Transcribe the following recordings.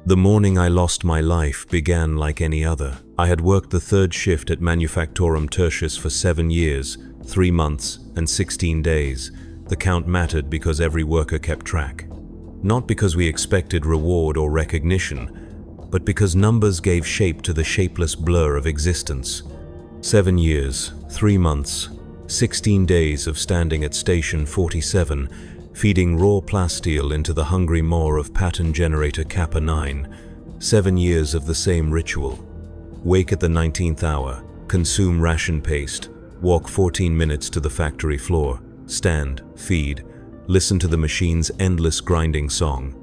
The morning I lost my life began like any other. I had worked the third shift at Manufactorum Tertius for 7 years, 3 months, and 16 days. The count mattered because every worker kept track. Not because we expected reward or recognition, but because numbers gave shape to the shapeless blur of existence. 7 years, 3 months, 16 days of standing at Station 47, feeding raw plasteel into the hungry maw of pattern generator Kappa 9. 7 years of the same ritual. Wake at the 19th hour, consume ration paste, walk 14 minutes to the factory floor, stand, feed, listen to the machine's endless grinding song.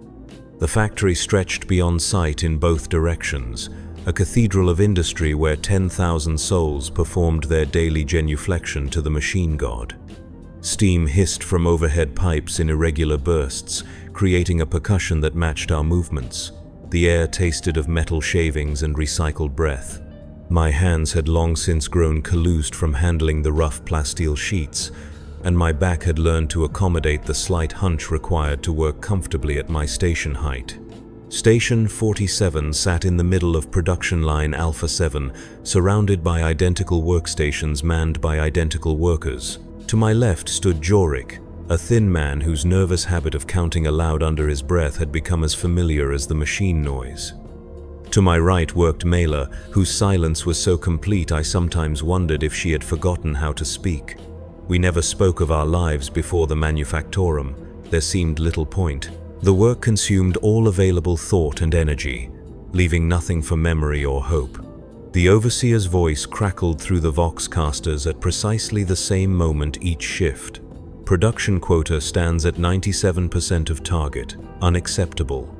The factory stretched beyond sight in both directions, a cathedral of industry where 10,000 souls performed their daily genuflection to the machine god. Steam hissed from overhead pipes in irregular bursts, creating a percussion that matched our movements. The air tasted of metal shavings and recycled breath. My hands had long since grown calloused from handling the rough plasteel sheets, and my back had learned to accommodate the slight hunch required to work comfortably at my station height. Station 47 sat in the middle of production line Alpha 7, surrounded by identical workstations manned by identical workers. To my left stood Jorik, a thin man whose nervous habit of counting aloud under his breath had become as familiar as the machine noise. To my right worked Mela, whose silence was so complete I sometimes wondered if she had forgotten how to speak. We never spoke of our lives before the Manufactorum. There seemed little point. The work consumed all available thought and energy, leaving nothing for memory or hope. The overseer's voice crackled through the voxcasters at precisely the same moment each shift. Production quota stands at 97% of target. Unacceptable.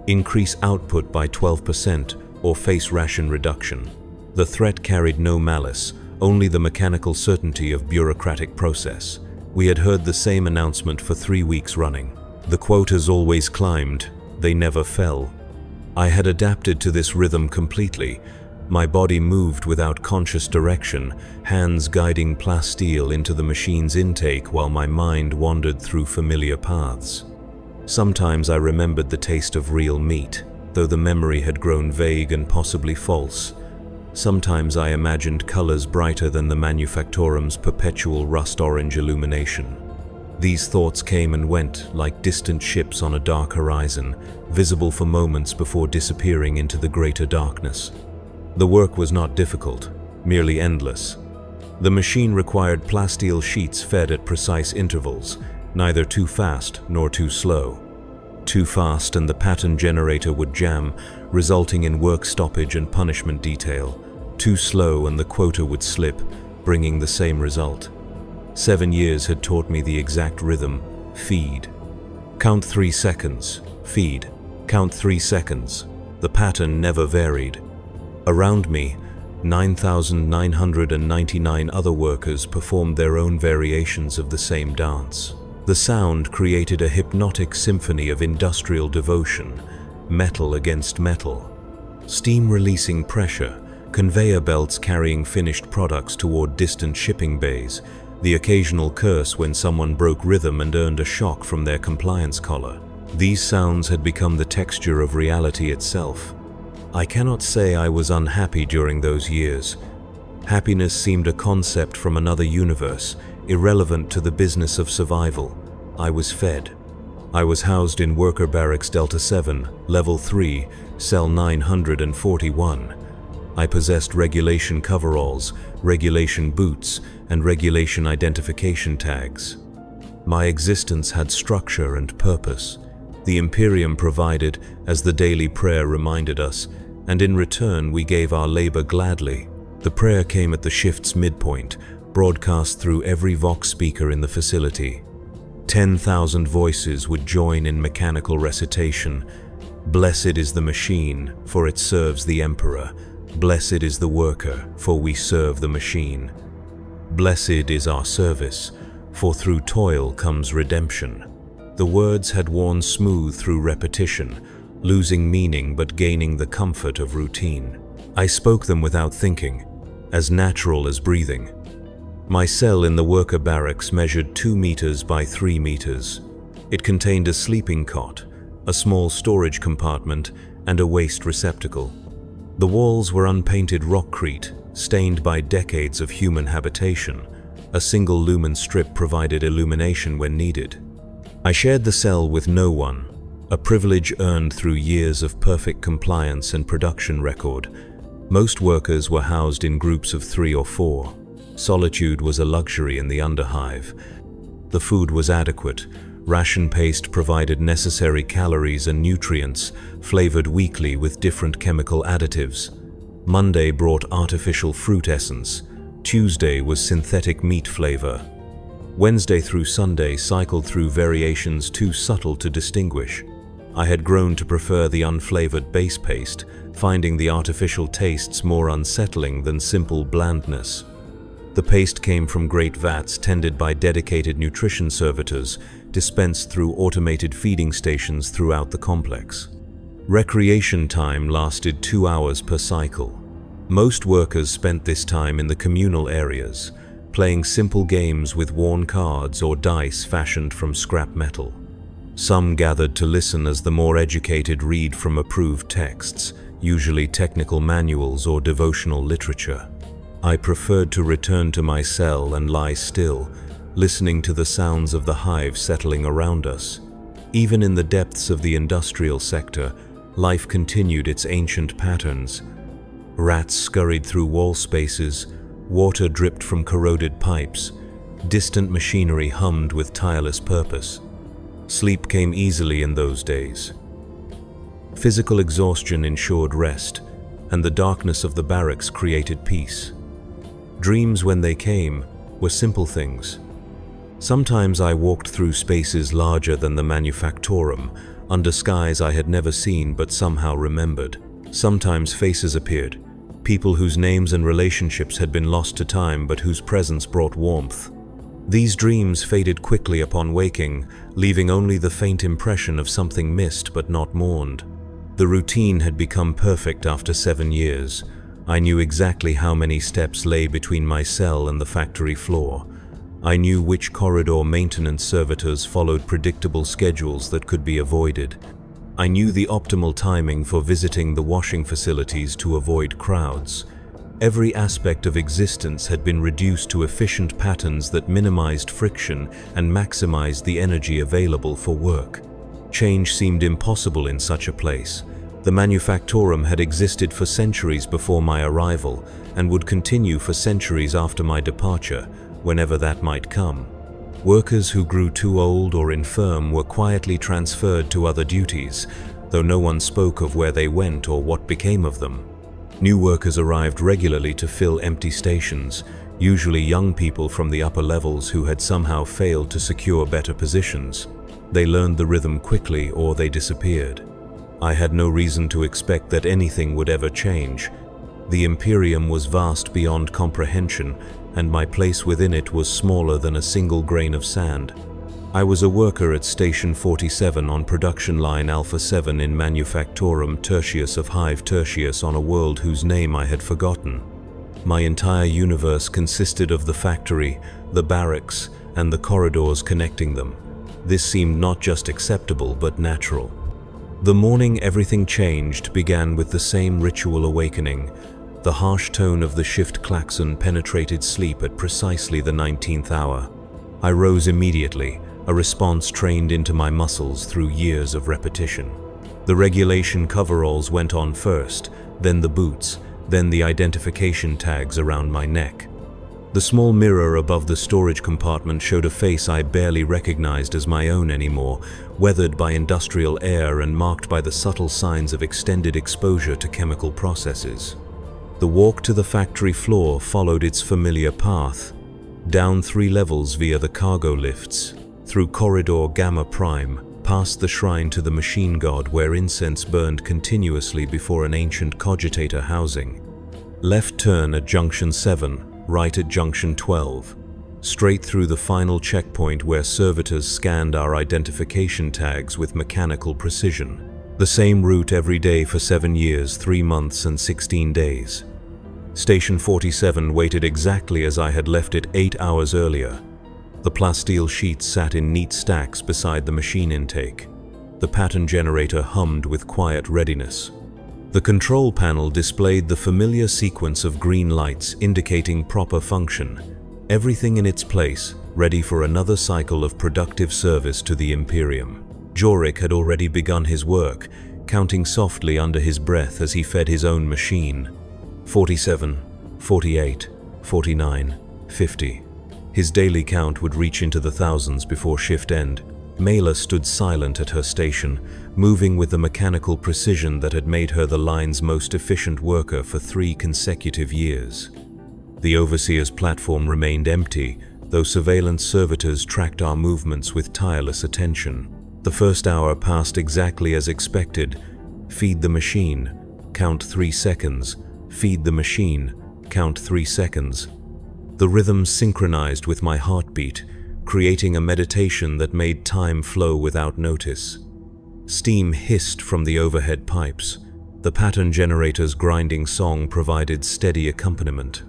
Increase output by 12% or face ration reduction. The threat carried no malice, only the mechanical certainty of bureaucratic process. We had heard the same announcement for 3 weeks running. The quotas always climbed, they never fell. I had adapted to this rhythm completely. My body moved without conscious direction, hands guiding plasteel into the machine's intake while my mind wandered through familiar paths. Sometimes I remembered the taste of real meat, though the memory had grown vague and possibly false. Sometimes I imagined colors brighter than the Manufactorum's perpetual rust-orange illumination. These thoughts came and went like distant ships on a dark horizon, visible for moments before disappearing into the greater darkness. The work was not difficult, merely endless. The machine required plasteel sheets fed at precise intervals, neither too fast nor too slow. Too fast and the pattern generator would jam, resulting in work stoppage and punishment detail. Too slow and the quota would slip, bringing the same result. 7 years had taught me the exact rhythm: feed. Count 3 seconds, feed. Count 3 seconds. The pattern never varied. Around me, 9,999 other workers performed their own variations of the same dance. The sound created a hypnotic symphony of industrial devotion, metal against metal. Steam releasing pressure, conveyor belts carrying finished products toward distant shipping bays, the occasional curse when someone broke rhythm and earned a shock from their compliance collar. These sounds had become the texture of reality itself. I cannot say I was unhappy during those years. Happiness seemed a concept from another universe, irrelevant to the business of survival. I was fed. I was housed in Worker Barracks Delta 7, Level 3, Cell 941. I possessed regulation coveralls, regulation boots, and regulation identification tags. My existence had structure and purpose. The Imperium provided, as the daily prayer reminded us, and in return we gave our labor gladly. The prayer came at the shift's midpoint, broadcast through every Vox speaker in the facility. 10,000 voices would join in mechanical recitation. Blessed is the machine, for it serves the Emperor. Blessed is the worker, for we serve the machine. Blessed is our service, for through toil comes redemption. The words had worn smooth through repetition, losing meaning but gaining the comfort of routine. I spoke them without thinking, as natural as breathing. My cell in the worker barracks measured 2 meters by 3 meters. It contained a sleeping cot, a small storage compartment, and a waste receptacle. The walls were unpainted rockcrete, stained by decades of human habitation. A single lumen strip provided illumination when needed. I shared the cell with no one, a privilege earned through years of perfect compliance and production record. Most workers were housed in groups of 3 or 4. Solitude was a luxury in the underhive. The food was adequate. Ration paste provided necessary calories and nutrients, flavored weekly with different chemical additives. Monday brought artificial fruit essence. Tuesday was synthetic meat flavor. Wednesday through Sunday cycled through variations too subtle to distinguish. I had grown to prefer the unflavored base paste, finding the artificial tastes more unsettling than simple blandness. The paste came from great vats tended by dedicated nutrition servitors, dispensed through automated feeding stations throughout the complex. Recreation time lasted 2 hours per cycle. Most workers spent this time in the communal areas, playing simple games with worn cards or dice fashioned from scrap metal. Some gathered to listen as the more educated read from approved texts, usually technical manuals or devotional literature. I preferred to return to my cell and lie still, listening to the sounds of the hive settling around us. Even in the depths of the industrial sector, life continued its ancient patterns. Rats scurried through wall spaces, water dripped from corroded pipes, distant machinery hummed with tireless purpose. Sleep came easily in those days. Physical exhaustion ensured rest, and the darkness of the barracks created peace. Dreams, when they came, were simple things. Sometimes I walked through spaces larger than the manufactorum, under skies I had never seen but somehow remembered. Sometimes faces appeared, people whose names and relationships had been lost to time but whose presence brought warmth. These dreams faded quickly upon waking, leaving only the faint impression of something missed but not mourned. The routine had become perfect after 7 years. I knew exactly how many steps lay between my cell and the factory floor. I knew which corridor maintenance servitors followed predictable schedules that could be avoided. I knew the optimal timing for visiting the washing facilities to avoid crowds. Every aspect of existence had been reduced to efficient patterns that minimized friction and maximized the energy available for work. Change seemed impossible in such a place. The manufactorum had existed for centuries before my arrival and would continue for centuries after my departure, whenever that might come. Workers who grew too old or infirm were quietly transferred to other duties, though no one spoke of where they went or what became of them. New workers arrived regularly to fill empty stations, usually young people from the upper levels who had somehow failed to secure better positions. They learned the rhythm quickly or they disappeared. I had no reason to expect that anything would ever change. The Imperium was vast beyond comprehension, and my place within it was smaller than a single grain of sand. I was a worker at Station 47 on production line Alpha 7 in Manufactorum Tertius of Hive Tertius on a world whose name I had forgotten. My entire universe consisted of the factory, the barracks, and the corridors connecting them. This seemed not just acceptable but natural. The morning everything changed began with the same ritual awakening. The harsh tone of the shift klaxon penetrated sleep at precisely the 19th hour. I rose immediately, a response trained into my muscles through years of repetition. The regulation coveralls went on first, then the boots, then the identification tags around my neck. The small mirror above the storage compartment showed a face I barely recognized as my own anymore, weathered by industrial air and marked by the subtle signs of extended exposure to chemical processes. The walk to the factory floor followed its familiar path, down 3 levels via the cargo lifts, through corridor Gamma Prime, past the shrine to the machine god where incense burned continuously before an ancient cogitator housing. Left turn at Junction 7, right at Junction 12. Straight through the final checkpoint where servitors scanned our identification tags with mechanical precision. The same route every day for 7 years, 3 months and 16 days. Station 47 waited exactly as I had left it 8 hours earlier. The plasteel sheets sat in neat stacks beside the machine intake. The pattern generator hummed with quiet readiness. The control panel displayed the familiar sequence of green lights indicating proper function, everything in its place, ready for another cycle of productive service to the Imperium. Jorik had already begun his work, counting softly under his breath as he fed his own machine. 47, 48, 49, 50. His daily count would reach into the thousands before shift end. Mela stood silent at her station, moving with the mechanical precision that had made her the line's most efficient worker for 3 consecutive years. The overseer's platform remained empty, though surveillance servitors tracked our movements with tireless attention. The first hour passed exactly as expected. Feed the machine, count 3 seconds. Feed the machine, count 3 seconds. The rhythm synchronized with my heartbeat, creating a meditation that made time flow without notice. Steam hissed from the overhead pipes. The pattern generator's grinding song provided steady accompaniment.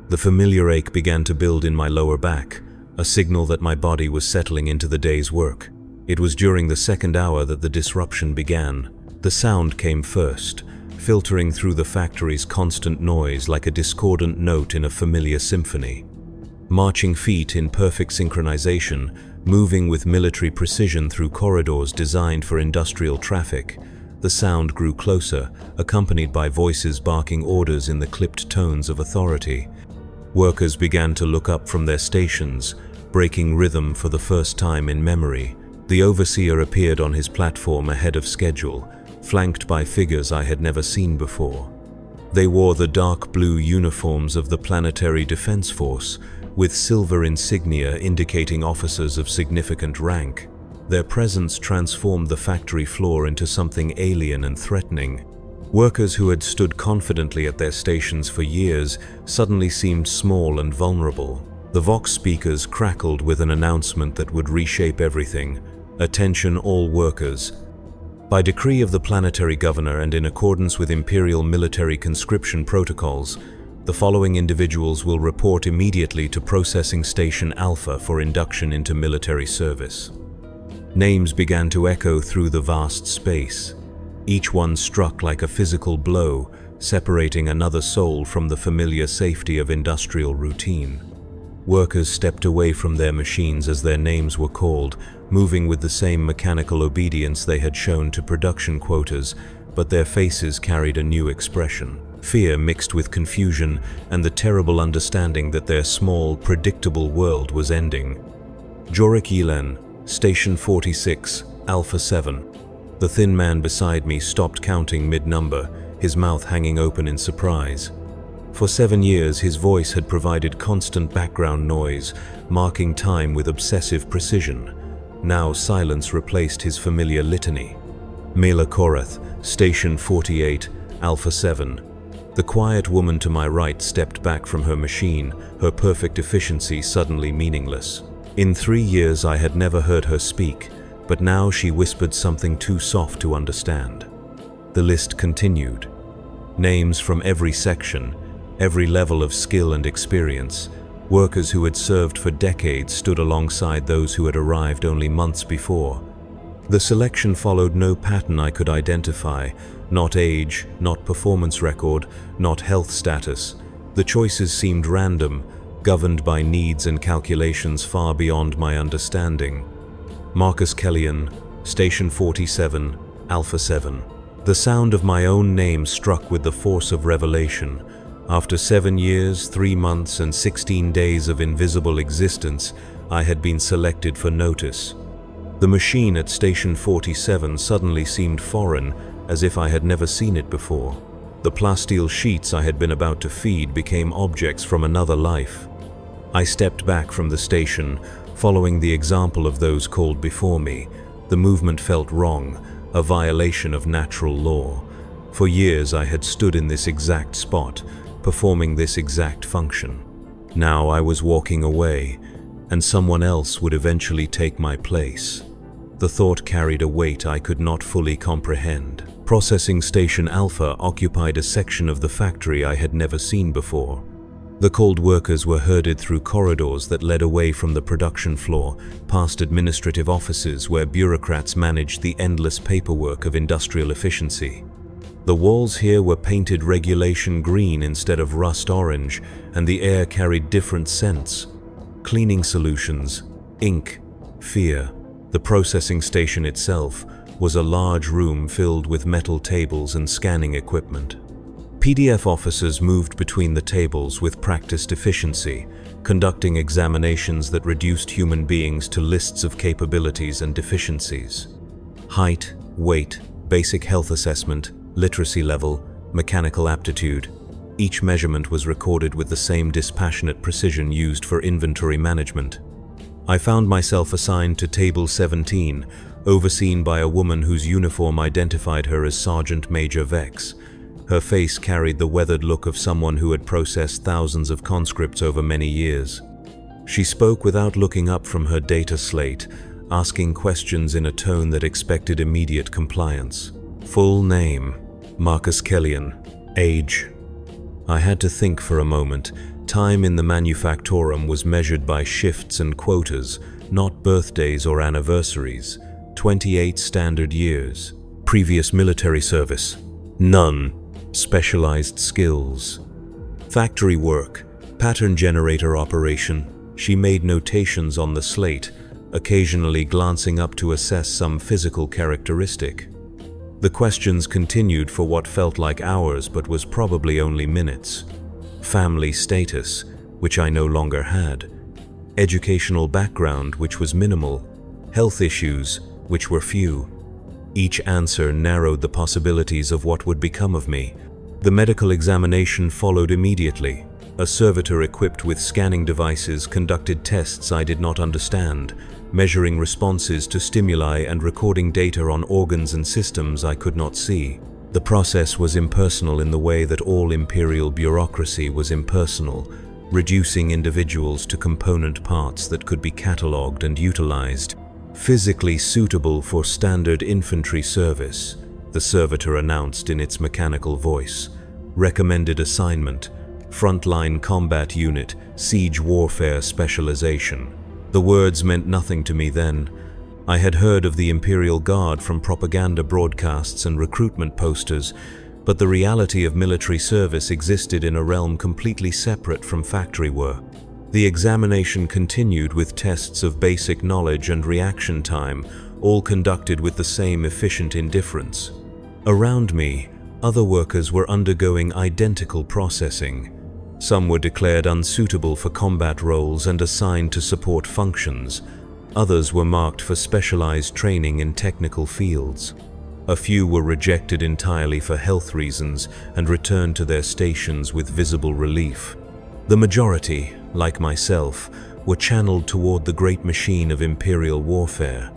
The familiar ache began to build in my lower back, a signal that my body was settling into the day's work. It was during the second hour that the disruption began. The sound came first, filtering through the factory's constant noise like a discordant note in a familiar symphony. Marching feet in perfect synchronization, moving with military precision through corridors designed for industrial traffic, the sound grew closer, accompanied by voices barking orders in the clipped tones of authority. Workers began to look up from their stations, breaking rhythm for the first time in memory. The overseer appeared on his platform ahead of schedule, flanked by figures I had never seen before. They wore the dark blue uniforms of the Planetary Defense Force, with silver insignia indicating officers of significant rank. Their presence transformed the factory floor into something alien and threatening. Workers who had stood confidently at their stations for years suddenly seemed small and vulnerable. The Vox speakers crackled with an announcement that would reshape everything. Attention all workers. By decree of the planetary governor and in accordance with Imperial military conscription protocols, the following individuals will report immediately to Processing Station Alpha for induction into military service. Names began to echo through the vast space. Each one struck like a physical blow, separating another soul from the familiar safety of industrial routine. Workers stepped away from their machines as their names were called, moving with the same mechanical obedience they had shown to production quotas, but their faces carried a new expression. Fear mixed with confusion and the terrible understanding that their small, predictable world was ending. Jorik Yelen, Station 46, Alpha 7. The thin man beside me stopped counting mid-number, his mouth hanging open in surprise. For 7 years, his voice had provided constant background noise, marking time with obsessive precision. Now silence replaced his familiar litany. Mela Korath, Station 48, Alpha 7. The quiet woman to my right stepped back from her machine, her perfect efficiency suddenly meaningless. In 3 years I had never heard her speak, but now she whispered something too soft to understand. The list continued. Names from every section, every level of skill and experience. Workers who had served for decades stood alongside those who had arrived only months before. The selection followed no pattern I could identify, not age, not performance record, not health status. The choices seemed random, governed by needs and calculations far beyond my understanding. Marcus Kellyan, Station 47, Alpha 7. The sound of my own name struck with the force of revelation. After 7 years, 3 months, and 16 days of invisible existence, I had been selected for notice. The machine at Station 47 suddenly seemed foreign, as if I had never seen it before. The plasteel sheets I had been about to feed became objects from another life. I stepped back from the station, following the example of those called before me. The movement felt wrong, a violation of natural law. For years I had stood in this exact spot, performing this exact function. Now I was walking away, and someone else would eventually take my place. The thought carried a weight I could not fully comprehend. Processing Station Alpha occupied a section of the factory I had never seen before. The cold workers were herded through corridors that led away from the production floor, past administrative offices where bureaucrats managed the endless paperwork of industrial efficiency. The walls here were painted regulation green instead of rust orange, and the air carried different scents. Cleaning solutions, ink, fear. The processing station itself was a large room filled with metal tables and scanning equipment. PDF officers moved between the tables with practiced efficiency, conducting examinations that reduced human beings to lists of capabilities and deficiencies. Height, weight, basic health assessment, literacy level, mechanical aptitude. Each measurement was recorded with the same dispassionate precision used for inventory management. I found myself assigned to Table 17, overseen by a woman whose uniform identified her as Sergeant Major Vex. Her face carried the weathered look of someone who had processed thousands of conscripts over many years. She spoke without looking up from her data slate, asking questions in a tone that expected immediate compliance. Full name: Marcus Kellion. Age. I had to think for a moment. Time in the manufactorum was measured by shifts and quotas, not birthdays or anniversaries. 28 standard years. Previous military service? None. Specialized skills. Factory work. Pattern generator operation. She made notations on the slate, occasionally glancing up to assess some physical characteristic. The questions continued for what felt like hours but was probably only minutes. Family status, which I no longer had. Educational background, which was minimal. Health issues, which were few. Each answer narrowed the possibilities of what would become of me. The medical examination followed immediately. A servitor equipped with scanning devices conducted tests I did not understand, measuring responses to stimuli and recording data on organs and systems I could not see. The process was impersonal in the way that all imperial bureaucracy was impersonal, reducing individuals to component parts that could be catalogued and utilized. Physically suitable for standard infantry service, the servitor announced in its mechanical voice. Recommended assignment: frontline combat unit, siege warfare specialization. The words meant nothing to me then. I had heard of the Imperial Guard from propaganda broadcasts and recruitment posters, but the reality of military service existed in a realm completely separate from factory work. The examination continued with tests of basic knowledge and reaction time, all conducted with the same efficient indifference. Around me, other workers were undergoing identical processing. Some were declared unsuitable for combat roles and assigned to support functions. Others were marked for specialized training in technical fields. A few were rejected entirely for health reasons and returned to their stations with visible relief. The majority, like myself, were channeled toward the great machine of imperial warfare.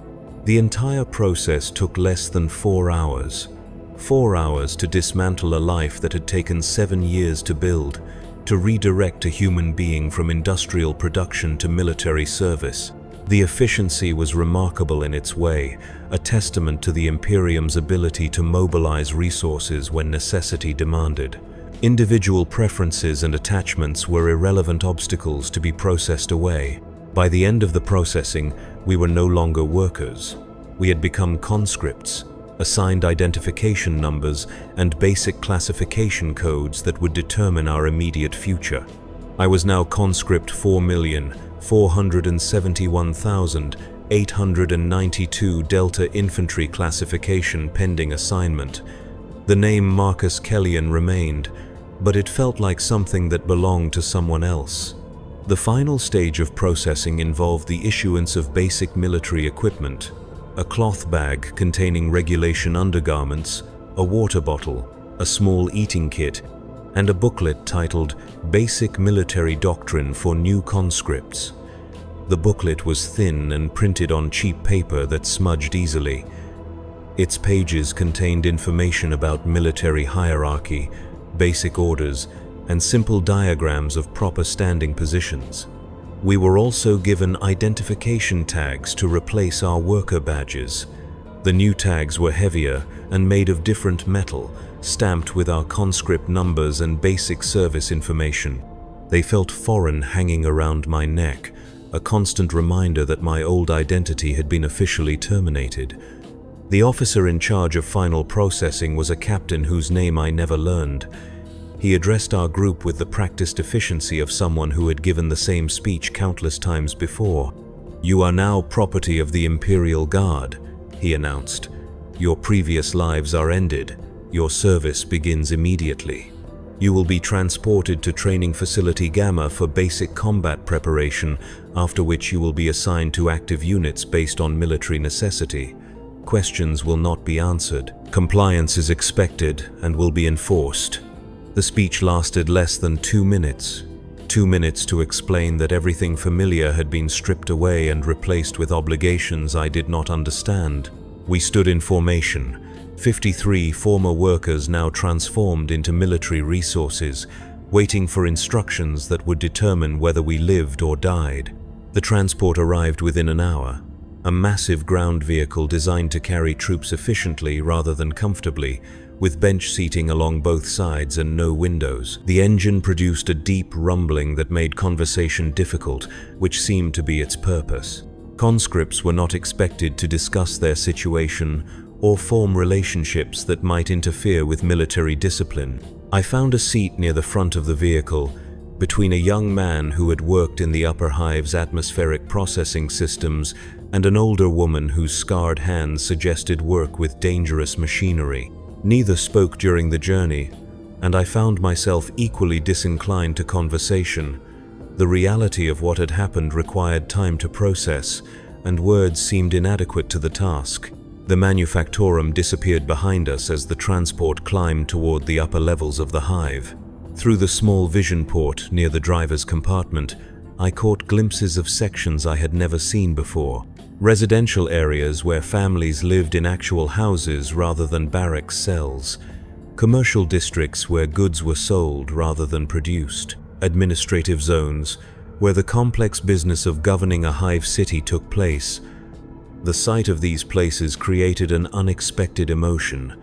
The entire process took less than 4 hours. 4 hours to dismantle a life that had taken 7 years to build, to redirect a human being from industrial production to military service. The efficiency was remarkable in its way, a testament to the Imperium's ability to mobilize resources when necessity demanded. Individual preferences and attachments were irrelevant obstacles to be processed away. By the end of the processing, we were no longer workers. We had become conscripts, assigned identification numbers and basic classification codes that would determine our immediate future. I was now conscript 4,471,892 Delta Infantry classification pending assignment. The name Marcus Kellion remained, but it felt like something that belonged to someone else. The final stage of processing involved the issuance of basic military equipment: a cloth bag containing regulation undergarments, a water bottle, a small eating kit, and a booklet titled Basic Military Doctrine for New Conscripts. The booklet was thin and printed on cheap paper that smudged easily. Its pages contained information about military hierarchy, basic orders, and simple diagrams of proper standing positions. We were also given identification tags to replace our worker badges. The new tags were heavier and made of different metal, stamped with our conscript numbers and basic service information. They felt foreign hanging around my neck, a constant reminder that my old identity had been officially terminated. The officer in charge of final processing was a captain whose name I never learned. He addressed our group with the practiced efficiency of someone who had given the same speech countless times before. "You are now property of the Imperial Guard," he announced. "Your previous lives are ended. Your service begins immediately. You will be transported to Training Facility Gamma for basic combat preparation, after which you will be assigned to active units based on military necessity. Questions will not be answered. Compliance is expected and will be enforced." The speech lasted less than 2 minutes. 2 minutes to explain that everything familiar had been stripped away and replaced with obligations I did not understand. We stood in formation, 53 former workers now transformed into military resources, waiting for instructions that would determine whether we lived or died. The transport arrived within an hour. A massive ground vehicle designed to carry troops efficiently rather than comfortably, with bench seating along both sides and no windows. The engine produced a deep rumbling that made conversation difficult, which seemed to be its purpose. Conscripts were not expected to discuss their situation or form relationships that might interfere with military discipline. I found a seat near the front of the vehicle, between a young man who had worked in the upper hive's atmospheric processing systems and an older woman whose scarred hands suggested work with dangerous machinery. Neither spoke during the journey, and I found myself equally disinclined to conversation. The reality of what had happened required time to process, and words seemed inadequate to the task. The manufactorum disappeared behind us as the transport climbed toward the upper levels of the hive. Through the small vision port near the driver's compartment, I caught glimpses of sections I had never seen before. Residential areas where families lived in actual houses rather than barracks cells. Commercial districts where goods were sold rather than produced. Administrative zones where the complex business of governing a hive city took place. The sight of these places created an unexpected emotion,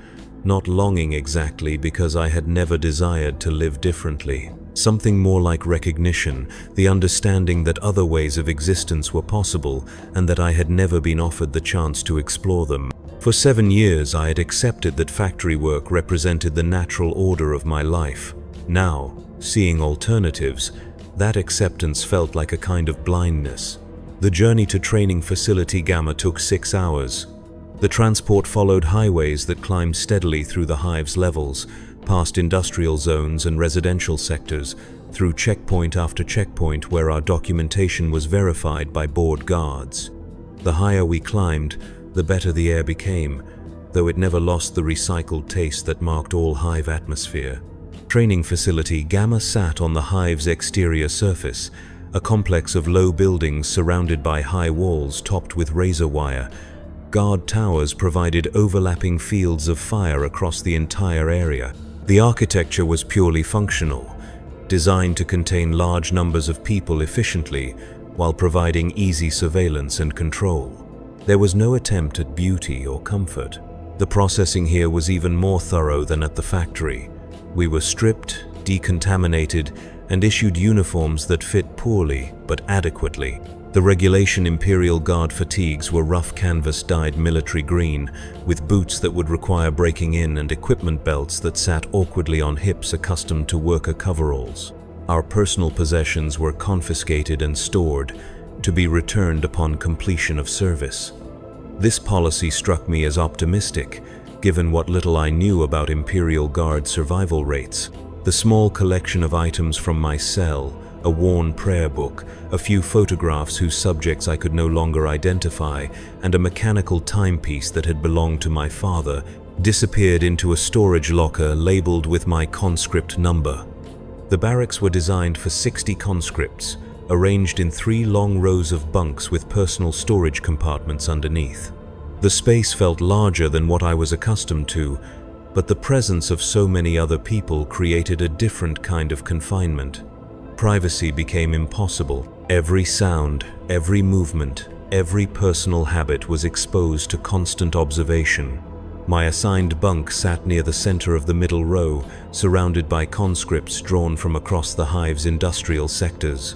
not longing exactly because I had never desired to live differently. Something more like recognition, the understanding that other ways of existence were possible and that I had never been offered the chance to explore them. For 7 years I had accepted that factory work represented the natural order of my life. Now, seeing alternatives, that acceptance felt like a kind of blindness. The journey to Training Facility Gamma took 6 hours. The transport followed highways that climbed steadily through the hive's levels, past industrial zones and residential sectors, through checkpoint after checkpoint where our documentation was verified by board guards. The higher we climbed, the better the air became, though it never lost the recycled taste that marked all hive atmosphere. Training Facility Gamma sat on the hive's exterior surface, a complex of low buildings surrounded by high walls topped with razor wire. Guard towers provided overlapping fields of fire across the entire area. The architecture was purely functional, designed to contain large numbers of people efficiently while providing easy surveillance and control. There was no attempt at beauty or comfort. The processing here was even more thorough than at the factory. We were stripped, decontaminated, and issued uniforms that fit poorly but adequately. The regulation Imperial Guard fatigues were rough canvas-dyed military green, with boots that would require breaking in and equipment belts that sat awkwardly on hips accustomed to worker coveralls. Our personal possessions were confiscated and stored, to be returned upon completion of service. This policy struck me as optimistic, given what little I knew about Imperial Guard survival rates. The small collection of items from my cell, a worn prayer book, a few photographs whose subjects I could no longer identify, and a mechanical timepiece that had belonged to my father, disappeared into a storage locker labeled with my conscript number. The barracks were designed for 60 conscripts, arranged in 3 long rows of bunks with personal storage compartments underneath. The space felt larger than what I was accustomed to, but the presence of so many other people created a different kind of confinement. Privacy became impossible. Every sound, every movement, every personal habit was exposed to constant observation. My assigned bunk sat near the center of the middle row, surrounded by conscripts drawn from across the hive's industrial sectors.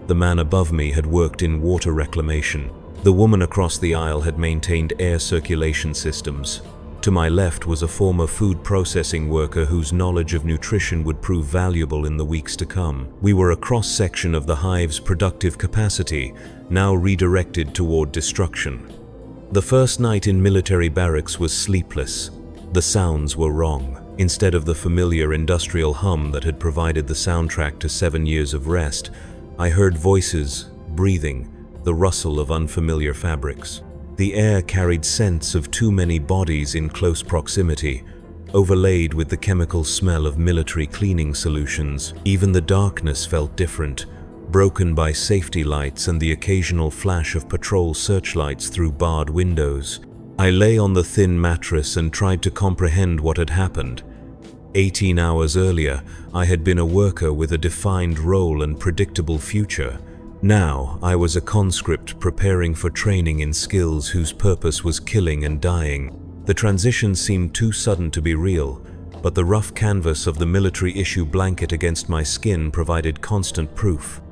The man above me had worked in water reclamation. The woman across the aisle had maintained air circulation systems. To my left was a former food processing worker whose knowledge of nutrition would prove valuable in the weeks to come. We were a cross-section of the hive's productive capacity, now redirected toward destruction. The first night in military barracks was sleepless. The sounds were wrong. Instead of the familiar industrial hum that had provided the soundtrack to 7 years of rest, I heard voices, breathing, the rustle of unfamiliar fabrics. The air carried scents of too many bodies in close proximity, overlaid with the chemical smell of military cleaning solutions. Even the darkness felt different, broken by safety lights and the occasional flash of patrol searchlights through barred windows. I lay on the thin mattress and tried to comprehend what had happened. 18 hours earlier, I had been a worker with a defined role and predictable future. Now, I was a conscript preparing for training in skills whose purpose was killing and dying. The transition seemed too sudden to be real, but the rough canvas of the military-issue blanket against my skin provided constant proof.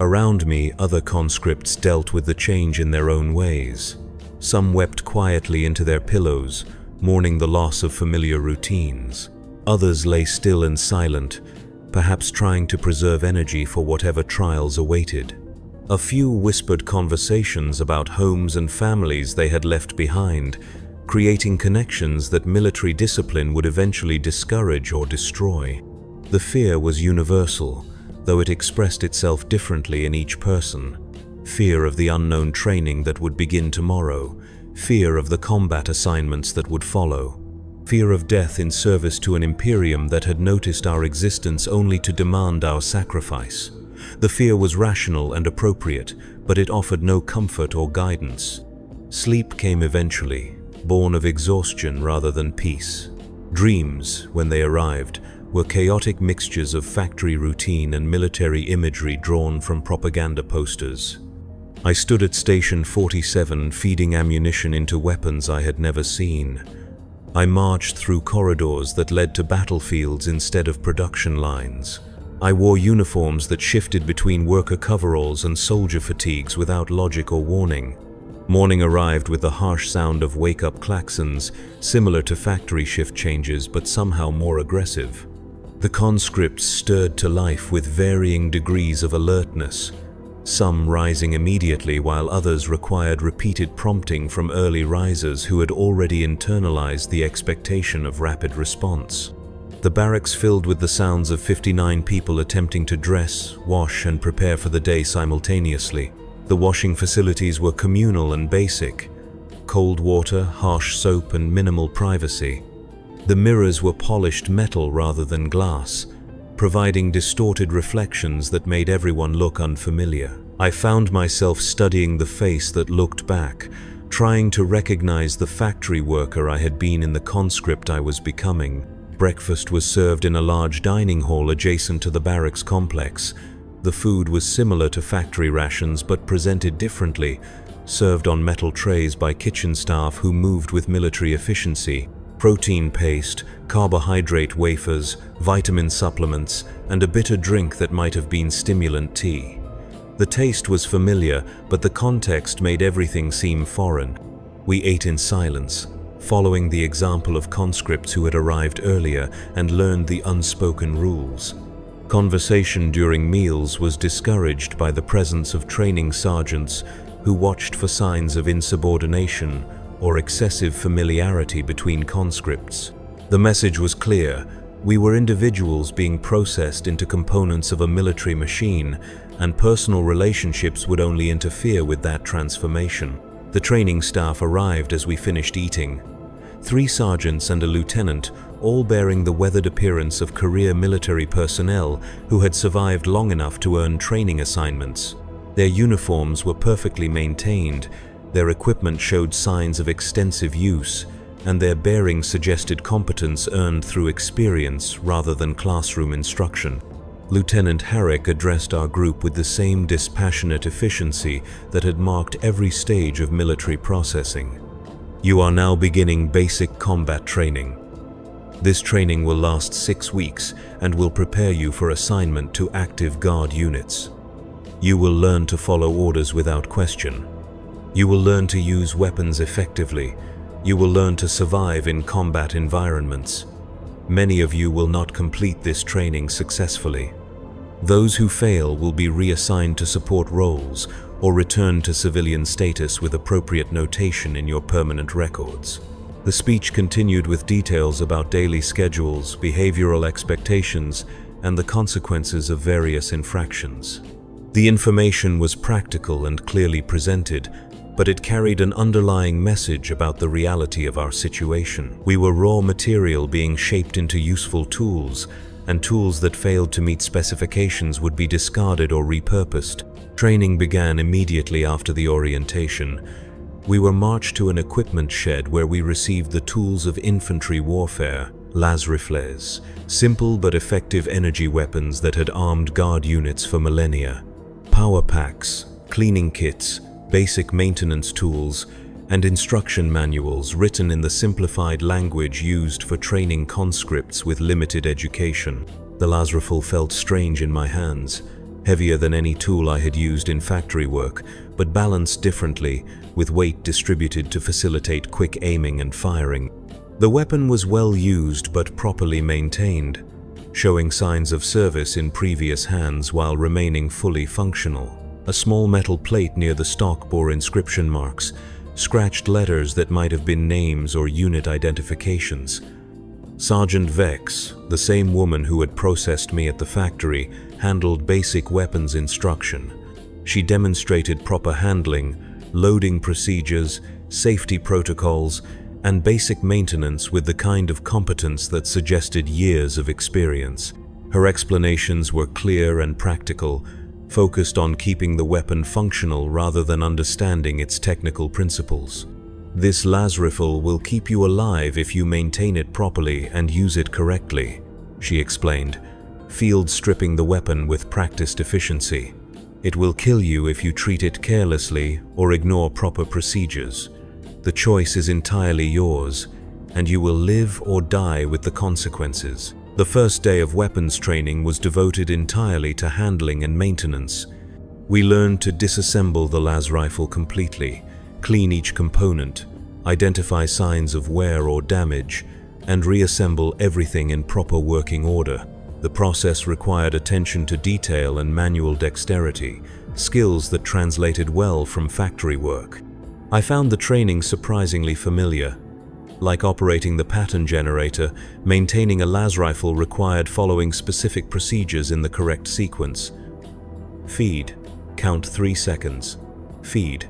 Around me, other conscripts dealt with the change in their own ways. Some wept quietly into their pillows, mourning the loss of familiar routines. Others lay still and silent, perhaps trying to preserve energy for whatever trials awaited. A few whispered conversations about homes and families they had left behind, creating connections that military discipline would eventually discourage or destroy. The fear was universal, though it expressed itself differently in each person. Fear of the unknown training that would begin tomorrow, fear of the combat assignments that would follow, fear of death in service to an Imperium that had noticed our existence only to demand our sacrifice. The fear was rational and appropriate, but it offered no comfort or guidance. Sleep came eventually, born of exhaustion rather than peace. Dreams, when they arrived, were chaotic mixtures of factory routine and military imagery drawn from propaganda posters. I stood at Station 47 feeding ammunition into weapons I had never seen. I marched through corridors that led to battlefields instead of production lines. I wore uniforms that shifted between worker coveralls and soldier fatigues without logic or warning. Morning arrived with the harsh sound of wake-up klaxons, similar to factory shift changes but somehow more aggressive. The conscripts stirred to life with varying degrees of alertness, some rising immediately while others required repeated prompting from early risers who had already internalized the expectation of rapid response. The barracks filled with the sounds of 59 people attempting to dress, wash, and prepare for the day simultaneously. The washing facilities were communal and basic: cold water, harsh soap, and minimal privacy. The mirrors were polished metal rather than glass, providing distorted reflections that made everyone look unfamiliar. I found myself studying the face that looked back, trying to recognize the factory worker I had been in the conscript I was becoming. Breakfast was served in a large dining hall adjacent to the barracks complex. The food was similar to factory rations but presented differently, served on metal trays by kitchen staff who moved with military efficiency. Protein paste, carbohydrate wafers, vitamin supplements, and a bitter drink that might have been stimulant tea. The taste was familiar, but the context made everything seem foreign. We ate in silence, following the example of conscripts who had arrived earlier and learned the unspoken rules. Conversation during meals was discouraged by the presence of training sergeants who watched for signs of insubordination or excessive familiarity between conscripts. The message was clear: we were individuals being processed into components of a military machine, and personal relationships would only interfere with that transformation. The training staff arrived as we finished eating. 3 sergeants and a lieutenant, all bearing the weathered appearance of career military personnel who had survived long enough to earn training assignments. Their uniforms were perfectly maintained, their equipment showed signs of extensive use, and their bearing suggested competence earned through experience rather than classroom instruction. Lieutenant Herrick addressed our group with the same dispassionate efficiency that had marked every stage of military processing. You are now beginning basic combat training. This training will last 6 weeks and will prepare you for assignment to active guard units. You will learn to follow orders without question. You will learn to use weapons effectively. You will learn to survive in combat environments. Many of you will not complete this training successfully. Those who fail will be reassigned to support roles or return to civilian status with appropriate notation in your permanent records. The speech continued with details about daily schedules, behavioral expectations, and the consequences of various infractions. The information was practical and clearly presented, but it carried an underlying message about the reality of our situation. We were raw material being shaped into useful tools, and tools that failed to meet specifications would be discarded or repurposed. Training began immediately after the orientation. We were marched to an equipment shed where we received the tools of infantry warfare, las rifles, simple but effective energy weapons that had armed guard units for millennia. Power packs, cleaning kits, basic maintenance tools, and instruction manuals written in the simplified language used for training conscripts with limited education. The las rifle felt strange in my hands, heavier than any tool I had used in factory work, but balanced differently, with weight distributed to facilitate quick aiming and firing. The weapon was well used but properly maintained, showing signs of service in previous hands while remaining fully functional. A small metal plate near the stock bore inscription marks, scratched letters that might have been names or unit identifications. Sergeant Vex, the same woman who had processed me at the factory, handled basic weapons instruction. She demonstrated proper handling, loading procedures, safety protocols, and basic maintenance with the kind of competence that suggested years of experience. Her explanations were clear and practical, focused on keeping the weapon functional rather than understanding its technical principles. This las rifle will keep you alive if you maintain it properly and use it correctly, she explained, field stripping the weapon with practiced efficiency. It will kill you if you treat it carelessly or ignore proper procedures. The choice is entirely yours, and you will live or die with the consequences. The first day of weapons training was devoted entirely to handling and maintenance. We learned to disassemble the las rifle completely, clean each component, identify signs of wear or damage, and reassemble everything in proper working order. The process required attention to detail and manual dexterity, skills that translated well from factory work. I found the training surprisingly familiar. Like operating the pattern generator, maintaining a las rifle required following specific procedures in the correct sequence. Feed. Count 3 seconds. Feed.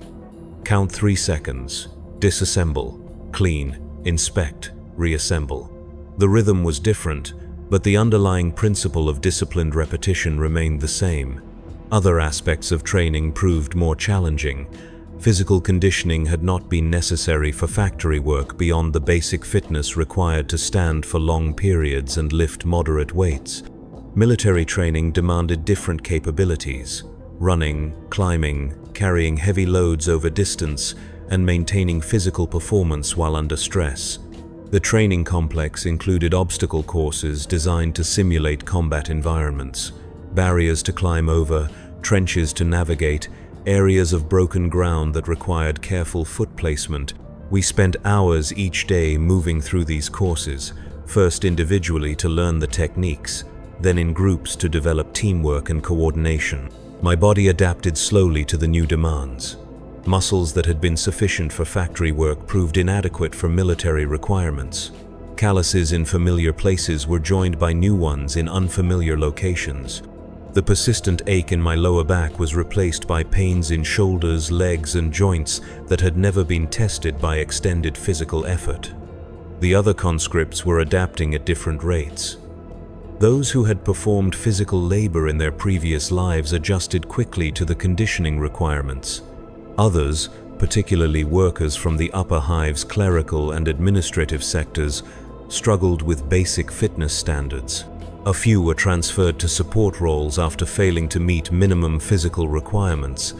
Count 3 seconds. Disassemble. Clean. Inspect. Reassemble. The rhythm was different, but the underlying principle of disciplined repetition remained the same. Other aspects of training proved more challenging. Physical conditioning had not been necessary for factory work beyond the basic fitness required to stand for long periods and lift moderate weights. Military training demanded different capabilities: running, climbing, carrying heavy loads over distance, and maintaining physical performance while under stress. The training complex included obstacle courses designed to simulate combat environments, barriers to climb over, trenches to navigate, areas of broken ground that required careful foot placement. We spent hours each day moving through these courses, first individually to learn the techniques, then in groups to develop teamwork and coordination. My body adapted slowly to the new demands. Muscles that had been sufficient for factory work proved inadequate for military requirements. Calluses in familiar places were joined by new ones in unfamiliar locations. The persistent ache in my lower back was replaced by pains in shoulders, legs, and joints that had never been tested by extended physical effort. The other conscripts were adapting at different rates. Those who had performed physical labor in their previous lives adjusted quickly to the conditioning requirements. Others, particularly workers from the upper hive's clerical and administrative sectors, struggled with basic fitness standards. A few were transferred to support roles after failing to meet minimum physical requirements,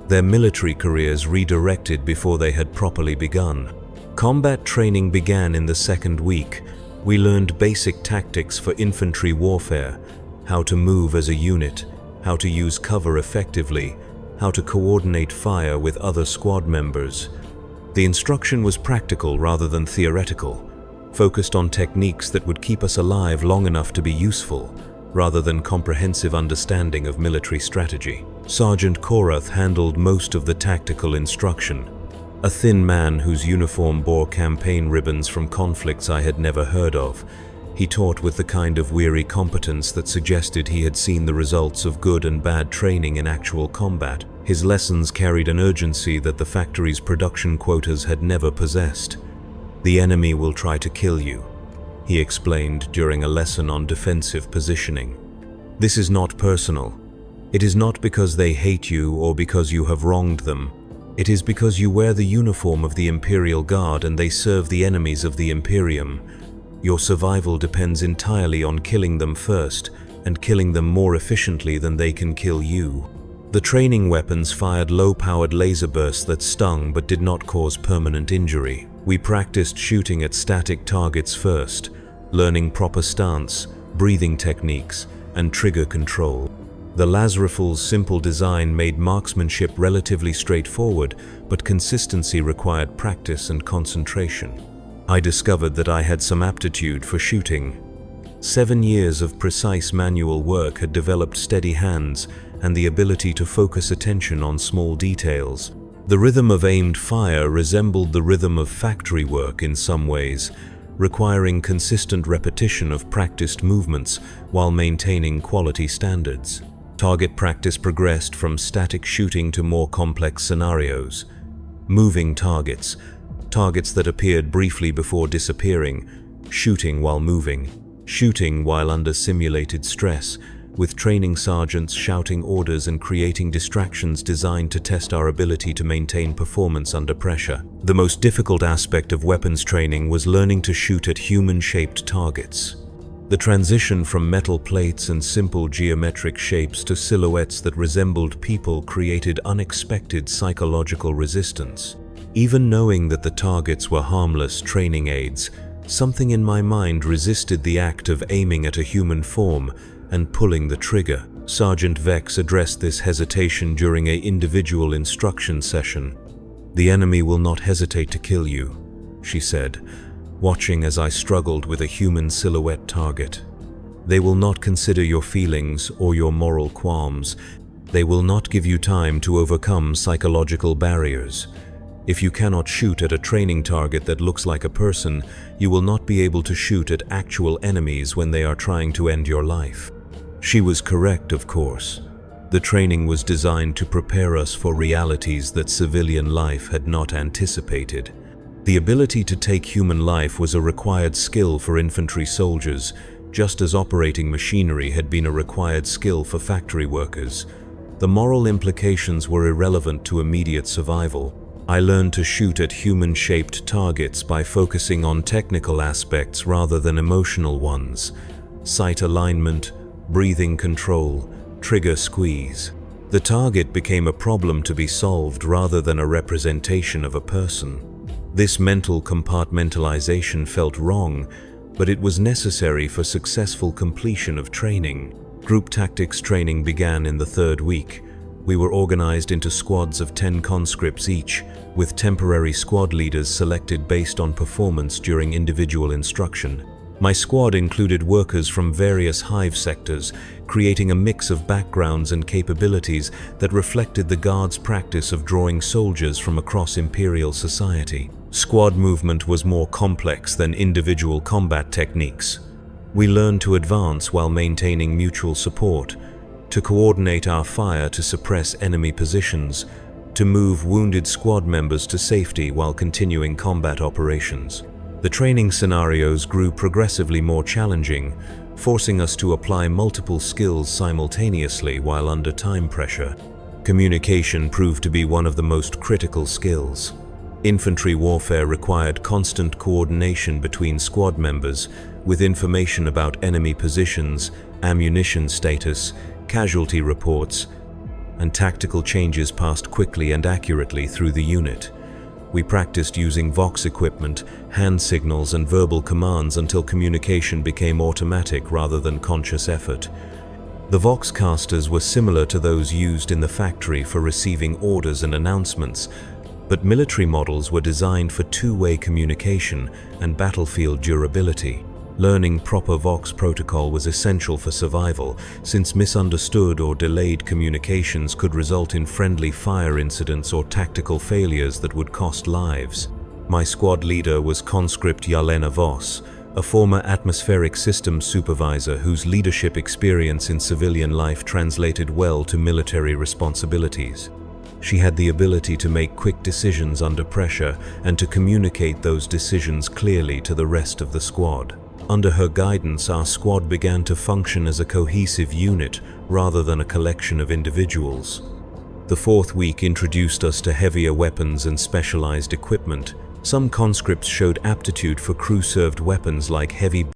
their military careers redirected before they had properly begun. Combat training began in the second week. We learned basic tactics for infantry warfare, how to move as a unit, how to use cover effectively, how to coordinate fire with other squad members. The instruction was practical rather than theoretical, focused on techniques that would keep us alive long enough to be useful, rather than comprehensive understanding of military strategy. Sergeant Korath handled most of the tactical instruction, a thin man whose uniform bore campaign ribbons from conflicts I had never heard of. He taught with the kind of weary competence that suggested he had seen the results of good and bad training in actual combat. His lessons carried an urgency that the factory's production quotas had never possessed. "The enemy will try to kill you," he explained during a lesson on defensive positioning. "This is not personal. It is not because they hate you or because you have wronged them. It is because you wear the uniform of the Imperial Guard and they serve the enemies of the Imperium. Your survival depends entirely on killing them first, and killing them more efficiently than they can kill you." The training weapons fired low-powered laser bursts that stung but did not cause permanent injury. We practiced shooting at static targets first, learning proper stance, breathing techniques, and trigger control. The las rifle's simple design made marksmanship relatively straightforward, but consistency required practice and concentration. I discovered that I had some aptitude for shooting. 7 years of precise manual work had developed steady hands and the ability to focus attention on small details. The rhythm of aimed fire resembled the rhythm of factory work in some ways, requiring consistent repetition of practiced movements while maintaining quality standards. Target practice progressed from static shooting to more complex scenarios. Moving targets, targets that appeared briefly before disappearing, shooting while moving, shooting while under simulated stress, with training sergeants shouting orders and creating distractions designed to test our ability to maintain performance under pressure. The most difficult aspect of weapons training was learning to shoot at human-shaped targets. The transition from metal plates and simple geometric shapes to silhouettes that resembled people created unexpected psychological resistance. Even knowing that the targets were harmless training aids, something in my mind resisted the act of aiming at a human form and pulling the trigger. Sergeant Vex addressed this hesitation during an individual instruction session. "The enemy will not hesitate to kill you," she said, watching as I struggled with a human silhouette target. "They will not consider your feelings or your moral qualms. They will not give you time to overcome psychological barriers. If you cannot shoot at a training target that looks like a person, you will not be able to shoot at actual enemies when they are trying to end your life." She was correct, of course. The training was designed to prepare us for realities that civilian life had not anticipated. The ability to take human life was a required skill for infantry soldiers, just as operating machinery had been a required skill for factory workers. The moral implications were irrelevant to immediate survival. I learned to shoot at human-shaped targets by focusing on technical aspects rather than emotional ones. Sight alignment, breathing control, trigger squeeze. The target became a problem to be solved rather than a representation of a person. This mental compartmentalization felt wrong, but it was necessary for successful completion of training. Group tactics training began in the 3rd week. We were organized into squads of 10 conscripts each, with temporary squad leaders selected based on performance during individual instruction. My squad included workers from various hive sectors, creating a mix of backgrounds and capabilities that reflected the Guard's practice of drawing soldiers from across Imperial society. Squad movement was more complex than individual combat techniques. We learned to advance while maintaining mutual support, to coordinate our fire to suppress enemy positions, to move wounded squad members to safety while continuing combat operations. The training scenarios grew progressively more challenging, forcing us to apply multiple skills simultaneously while under time pressure. Communication proved to be one of the most critical skills. Infantry warfare required constant coordination between squad members, with information about enemy positions, ammunition status, casualty reports, and tactical changes passed quickly and accurately through the unit. We practiced using Vox equipment, hand signals, and verbal commands until communication became automatic rather than conscious effort. The voxcasters were similar to those used in the factory for receiving orders and announcements, but military models were designed for two-way communication and battlefield durability. Learning proper Vox protocol was essential for survival, since misunderstood or delayed communications could result in friendly fire incidents or tactical failures that would cost lives. My squad leader was conscript Yelena Voss, a former atmospheric systems supervisor whose leadership experience in civilian life translated well to military responsibilities. She had the ability to make quick decisions under pressure and to communicate those decisions clearly to the rest of the squad. Under her guidance, our squad began to function as a cohesive unit rather than a collection of individuals. The fourth week introduced us to heavier weapons and specialized equipment. Some conscripts showed aptitude for crew-served weapons like heavy